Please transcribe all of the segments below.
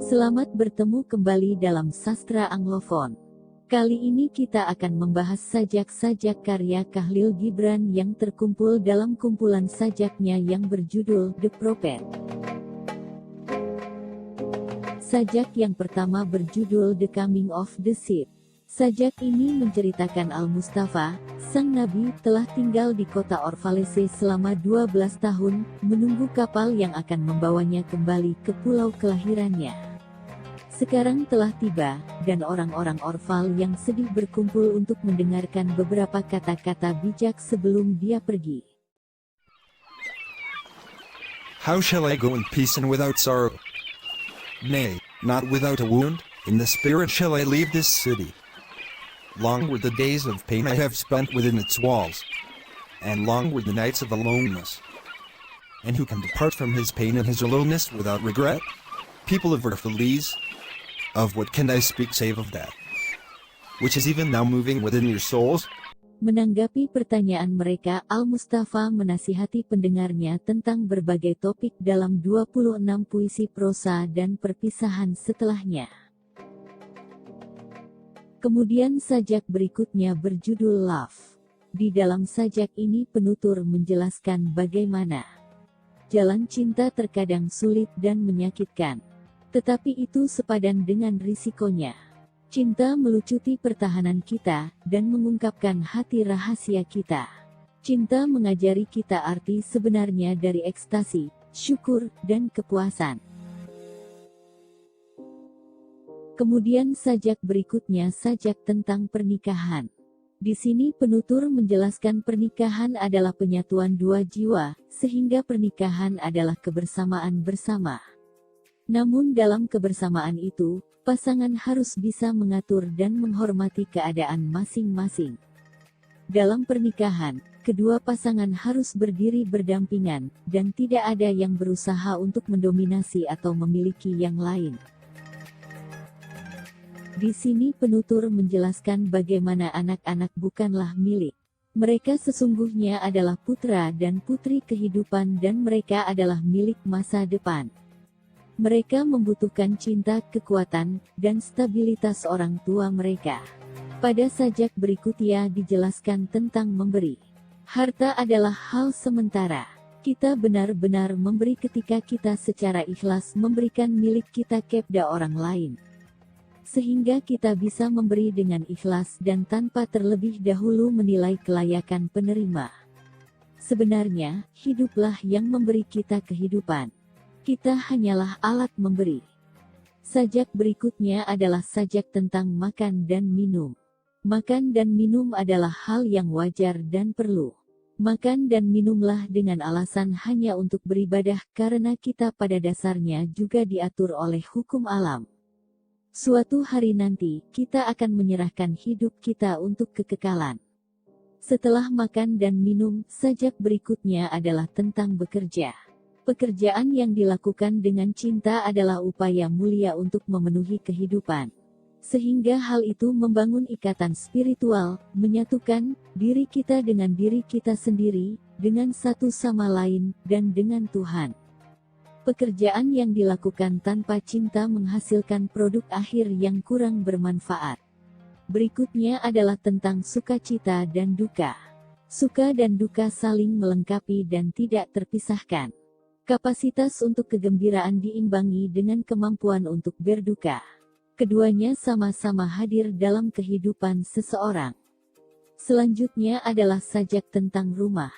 Selamat bertemu kembali dalam Sastra Anglofon. Kali ini kita akan membahas sajak-sajak karya Khalil Gibran yang terkumpul dalam kumpulan sajaknya yang berjudul The Prophet. Sajak yang pertama berjudul The Coming of the Ship. Sajak ini menceritakan Al-Mustafa, sang nabi, telah tinggal di kota Orphalese selama 12 tahun, menunggu kapal yang akan membawanya kembali ke pulau kelahirannya. Sekarang telah tiba, dan orang-orang Orphal yang sedih berkumpul untuk mendengarkan beberapa kata-kata bijak sebelum dia pergi. How shall I go in peace and without sorrow? Nay, not without a wound, in the spirit shall I leave this city. Long were the days of pain I have spent within its walls, and long were the nights of aloneness. And who can depart from his pain and his aloneness without regret? People of Orphalese, of what can I speak save of that, which is even now moving within your souls? Menanggapi pertanyaan mereka, Al-Mustafa menasihati pendengarnya tentang berbagai topik dalam 26 puisi prosa dan perpisahan setelahnya. Kemudian sajak berikutnya berjudul Love. Di dalam sajak ini penutur menjelaskan bagaimana jalan cinta terkadang sulit dan menyakitkan. Tetapi itu sepadan dengan risikonya. Cinta melucuti pertahanan kita, dan mengungkapkan hati rahasia kita. Cinta mengajari kita arti sebenarnya dari ekstasi, syukur, dan kepuasan. Kemudian sajak berikutnya sajak tentang pernikahan. Di sini penutur menjelaskan pernikahan adalah penyatuan dua jiwa, sehingga pernikahan adalah kebersamaan bersama. Namun dalam kebersamaan itu, pasangan harus bisa mengatur dan menghormati keadaan masing-masing. Dalam pernikahan, kedua pasangan harus berdiri berdampingan, dan tidak ada yang berusaha untuk mendominasi atau memiliki yang lain. Di sini penutur menjelaskan bagaimana anak-anak bukanlah milik. Mereka sesungguhnya adalah putra dan putri kehidupan dan mereka adalah milik masa depan. Mereka membutuhkan cinta, kekuatan, dan stabilitas orang tua mereka. Pada sajak berikutnya dijelaskan tentang memberi. Harta adalah hal sementara. Kita benar-benar memberi ketika kita secara ikhlas memberikan milik kita kepada orang lain. Sehingga kita bisa memberi dengan ikhlas dan tanpa terlebih dahulu menilai kelayakan penerima. Sebenarnya, hiduplah yang memberi kita kehidupan. Kita hanyalah alat memberi. Sajak berikutnya adalah sajak tentang makan dan minum. Makan dan minum adalah hal yang wajar dan perlu. Makan dan minumlah dengan alasan hanya untuk beribadah karena kita pada dasarnya juga diatur oleh hukum alam. Suatu hari nanti, kita akan menyerahkan hidup kita untuk kekekalan. Setelah makan dan minum, sajak berikutnya adalah tentang bekerja. Pekerjaan yang dilakukan dengan cinta adalah upaya mulia untuk memenuhi kehidupan. Sehingga hal itu membangun ikatan spiritual, menyatukan diri kita dengan diri kita sendiri, dengan satu sama lain, dan dengan Tuhan. Pekerjaan yang dilakukan tanpa cinta menghasilkan produk akhir yang kurang bermanfaat. Berikutnya adalah tentang sukacita dan duka. Suka dan duka saling melengkapi dan tidak terpisahkan. Kapasitas untuk kegembiraan diimbangi dengan kemampuan untuk berduka. Keduanya sama-sama hadir dalam kehidupan seseorang. Selanjutnya adalah sajak tentang rumah.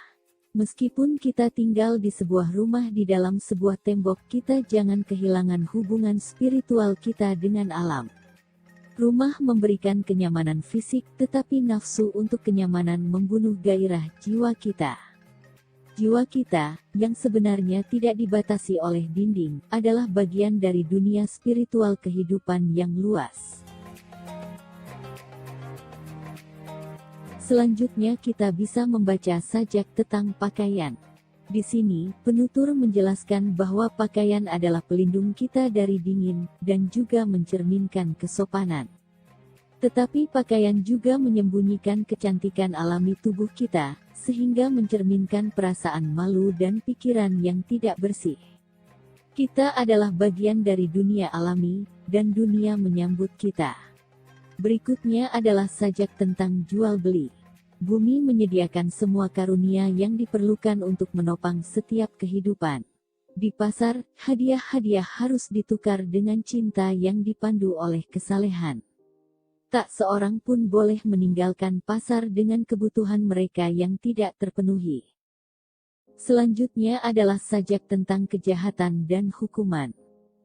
Meskipun kita tinggal di sebuah rumah di dalam sebuah tembok, kita jangan kehilangan hubungan spiritual kita dengan alam. Rumah memberikan kenyamanan fisik, tetapi nafsu untuk kenyamanan membunuh gairah jiwa kita. Jiwa kita, yang sebenarnya tidak dibatasi oleh dinding, adalah bagian dari dunia spiritual kehidupan yang luas. Selanjutnya kita bisa membaca sajak tentang pakaian. Di sini, penutur menjelaskan bahwa pakaian adalah pelindung kita dari dingin, dan juga mencerminkan kesopanan. Tetapi pakaian juga menyembunyikan kecantikan alami tubuh kita, sehingga mencerminkan perasaan malu dan pikiran yang tidak bersih. Kita adalah bagian dari dunia alami, dan dunia menyambut kita. Berikutnya adalah sajak tentang jual beli. Bumi menyediakan semua karunia yang diperlukan untuk menopang setiap kehidupan. Di pasar, hadiah-hadiah harus ditukar dengan cinta yang dipandu oleh kesalehan. Tak seorang pun boleh meninggalkan pasar dengan kebutuhan mereka yang tidak terpenuhi. Selanjutnya adalah sajak tentang kejahatan dan hukuman.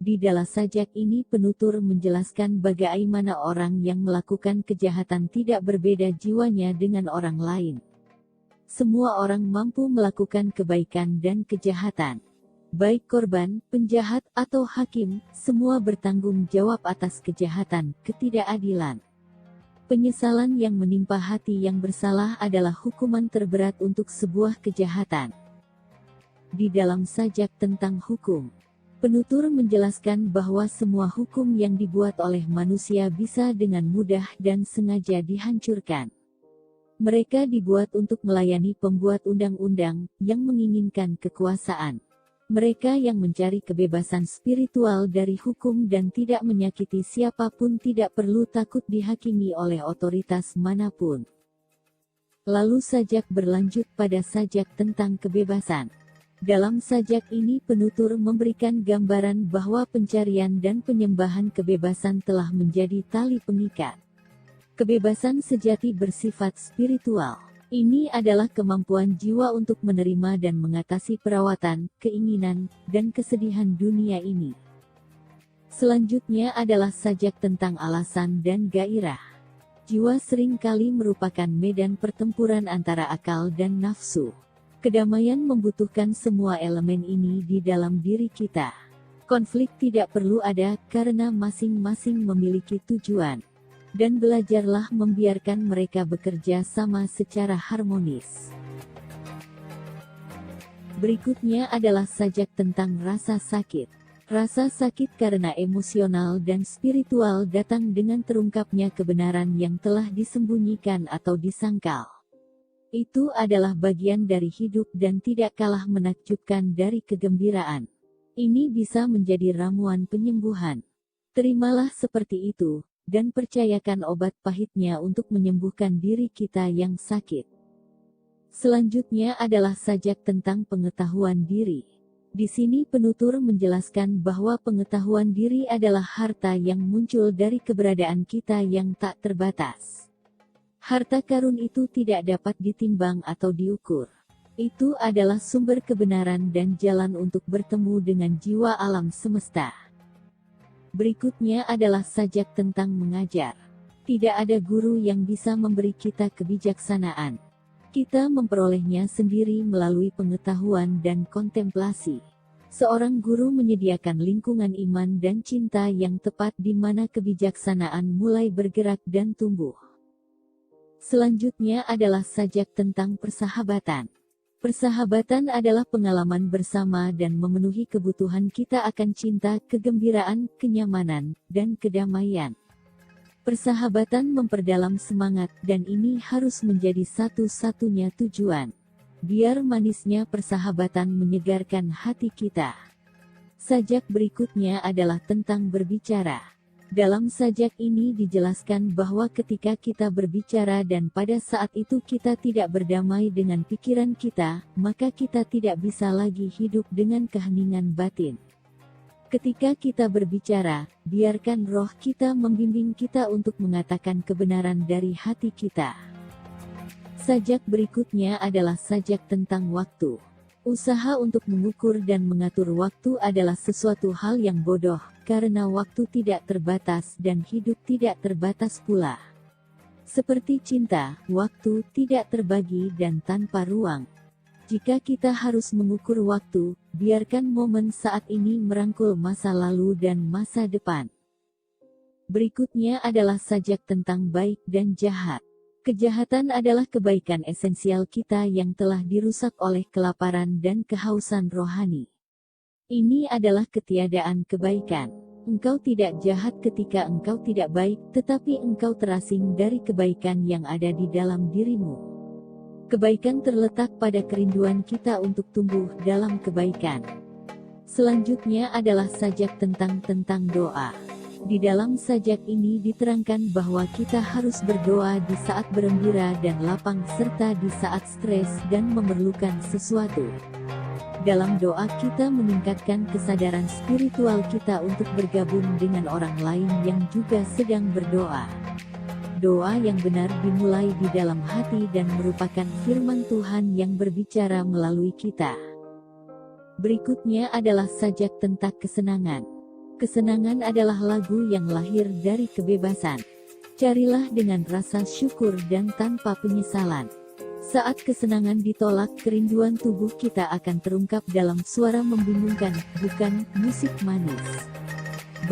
Di dalam sajak ini penutur menjelaskan bagaimana orang yang melakukan kejahatan tidak berbeda jiwanya dengan orang lain. Semua orang mampu melakukan kebaikan dan kejahatan. Baik korban, penjahat, atau hakim, semua bertanggung jawab atas kejahatan, ketidakadilan. Penyesalan yang menimpa hati yang bersalah adalah hukuman terberat untuk sebuah kejahatan. Di dalam sajak tentang hukum, penutur menjelaskan bahwa semua hukum yang dibuat oleh manusia bisa dengan mudah dan sengaja dihancurkan. Mereka dibuat untuk melayani pembuat undang-undang yang menginginkan kekuasaan. Mereka yang mencari kebebasan spiritual dari hukum dan tidak menyakiti siapapun tidak perlu takut dihakimi oleh otoritas manapun. Lalu sajak berlanjut pada sajak tentang kebebasan. Dalam sajak ini penutur memberikan gambaran bahwa pencarian dan penyembahan kebebasan telah menjadi tali pengikat. Kebebasan sejati bersifat spiritual. Ini adalah kemampuan jiwa untuk menerima dan mengatasi perawatan, keinginan, dan kesedihan dunia ini. Selanjutnya adalah sajak tentang alasan dan gairah. Jiwa seringkali merupakan medan pertempuran antara akal dan nafsu. Kedamaian membutuhkan semua elemen ini di dalam diri kita. Konflik tidak perlu ada karena masing-masing memiliki tujuan. Dan belajarlah membiarkan mereka bekerja sama secara harmonis. Berikutnya adalah sajak tentang rasa sakit. Rasa sakit karena emosional dan spiritual datang dengan terungkapnya kebenaran yang telah disembunyikan atau disangkal. Itu adalah bagian dari hidup dan tidak kalah menakjubkan dari kegembiraan. Ini bisa menjadi ramuan penyembuhan. Terimalah seperti itu, dan percayakan obat pahitnya untuk menyembuhkan diri kita yang sakit. Selanjutnya adalah sajak tentang pengetahuan diri. Di sini penutur menjelaskan bahwa pengetahuan diri adalah harta yang muncul dari keberadaan kita yang tak terbatas. Harta karun itu tidak dapat ditimbang atau diukur. Itu adalah sumber kebenaran dan jalan untuk bertemu dengan jiwa alam semesta. Berikutnya adalah sajak tentang mengajar. Tidak ada guru yang bisa memberi kita kebijaksanaan. Kita memperolehnya sendiri melalui pengetahuan dan kontemplasi. Seorang guru menyediakan lingkungan iman dan cinta yang tepat di mana kebijaksanaan mulai bergerak dan tumbuh. Selanjutnya adalah sajak tentang persahabatan. Persahabatan adalah pengalaman bersama dan memenuhi kebutuhan kita akan cinta, kegembiraan, kenyamanan, dan kedamaian. Persahabatan memperdalam semangat dan ini harus menjadi satu-satunya tujuan. Biar manisnya persahabatan menyegarkan hati kita. Sajak berikutnya adalah tentang berbicara. Dalam sajak ini dijelaskan bahwa ketika kita berbicara dan pada saat itu kita tidak berdamai dengan pikiran kita, maka kita tidak bisa lagi hidup dengan keheningan batin. Ketika kita berbicara, biarkan roh kita membimbing kita untuk mengatakan kebenaran dari hati kita. Sajak berikutnya adalah sajak tentang waktu. Usaha untuk mengukur dan mengatur waktu adalah sesuatu hal yang bodoh, karena waktu tidak terbatas dan hidup tidak terbatas pula. Seperti cinta, waktu tidak terbagi dan tanpa ruang. Jika kita harus mengukur waktu, biarkan momen saat ini merangkul masa lalu dan masa depan. Berikutnya adalah sajak tentang baik dan jahat. Kejahatan adalah kebaikan esensial kita yang telah dirusak oleh kelaparan dan kehausan rohani. Ini adalah ketiadaan kebaikan. Engkau tidak jahat ketika engkau tidak baik, tetapi engkau terasing dari kebaikan yang ada di dalam dirimu. Kebaikan terletak pada kerinduan kita untuk tumbuh dalam kebaikan. Selanjutnya adalah sajak tentang doa. Di dalam sajak ini diterangkan bahwa kita harus berdoa di saat bergembira dan lapang serta di saat stres dan memerlukan sesuatu. Dalam doa kita meningkatkan kesadaran spiritual kita untuk bergabung dengan orang lain yang juga sedang berdoa. Doa yang benar dimulai di dalam hati dan merupakan firman Tuhan yang berbicara melalui kita. Berikutnya adalah sajak tentang kesenangan. Kesenangan adalah lagu yang lahir dari kebebasan. Carilah dengan rasa syukur dan tanpa penyesalan. Saat kesenangan ditolak, kerinduan tubuh kita akan terungkap dalam suara membingungkan, bukan musik manis.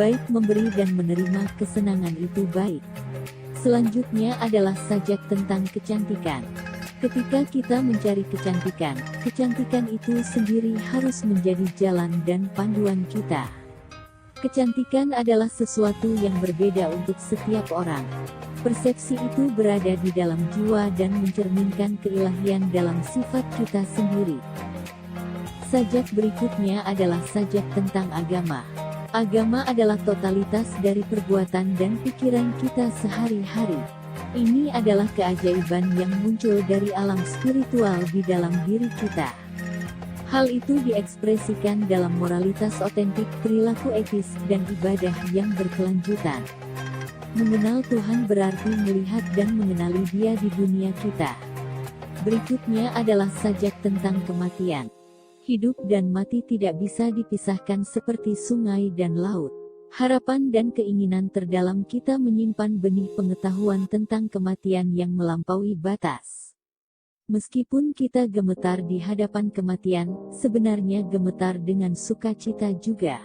Baik memberi dan menerima kesenangan itu baik. Selanjutnya adalah sajak tentang kecantikan. Ketika kita mencari kecantikan itu sendiri harus menjadi jalan dan panduan kita. Kecantikan adalah sesuatu yang berbeda untuk setiap orang. Persepsi itu berada di dalam jiwa dan mencerminkan keilahian dalam sifat kita sendiri. Sajak berikutnya adalah sajak tentang agama. Agama adalah totalitas dari perbuatan dan pikiran kita sehari-hari. Ini adalah keajaiban yang muncul dari alam spiritual di dalam diri kita. Hal itu diekspresikan dalam moralitas otentik, perilaku etis, dan ibadah yang berkelanjutan. Mengenal Tuhan berarti melihat dan mengenali Dia di dunia kita. Berikutnya adalah sajak tentang kematian. Hidup dan mati tidak bisa dipisahkan seperti sungai dan laut. Harapan dan keinginan terdalam kita menyimpan benih pengetahuan tentang kematian yang melampaui batas. Meskipun kita gemetar di hadapan kematian, sebenarnya gemetar dengan sukacita juga.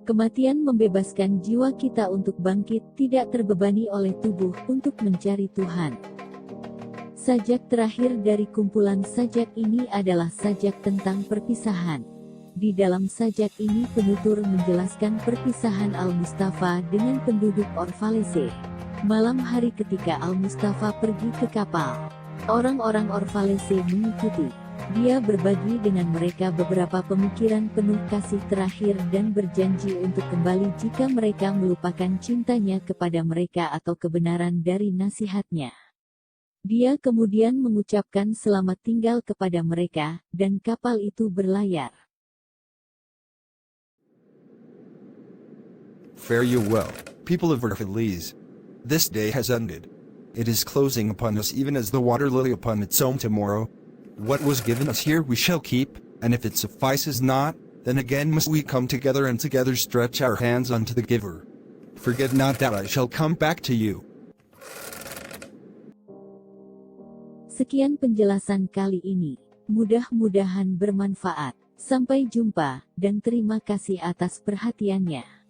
Kematian membebaskan jiwa kita untuk bangkit, tidak terbebani oleh tubuh, untuk mencari Tuhan. Sajak terakhir dari kumpulan sajak ini adalah sajak tentang perpisahan. Di dalam sajak ini penutur menjelaskan perpisahan Al-Mustafa dengan penduduk Orphalese. Malam hari ketika Al-Mustafa pergi ke kapal, orang-orang Orphalese mengikuti. Dia berbagi dengan mereka beberapa pemikiran penuh kasih terakhir dan berjanji untuk kembali jika mereka melupakan cintanya kepada mereka atau kebenaran dari nasihatnya. Dia kemudian mengucapkan selamat tinggal kepada mereka, dan kapal itu berlayar. Fare you well, people of Orphalese. This day has ended. It is closing upon us even as the water lily upon its own tomorrow. What was given us here we shall keep, and if it suffices not, then again must we come together and together stretch our hands unto the giver. Forget not that I shall come back to you. Sekian penjelasan kali ini. Mudah-mudahan bermanfaat. Sampai jumpa, dan terima kasih atas perhatiannya.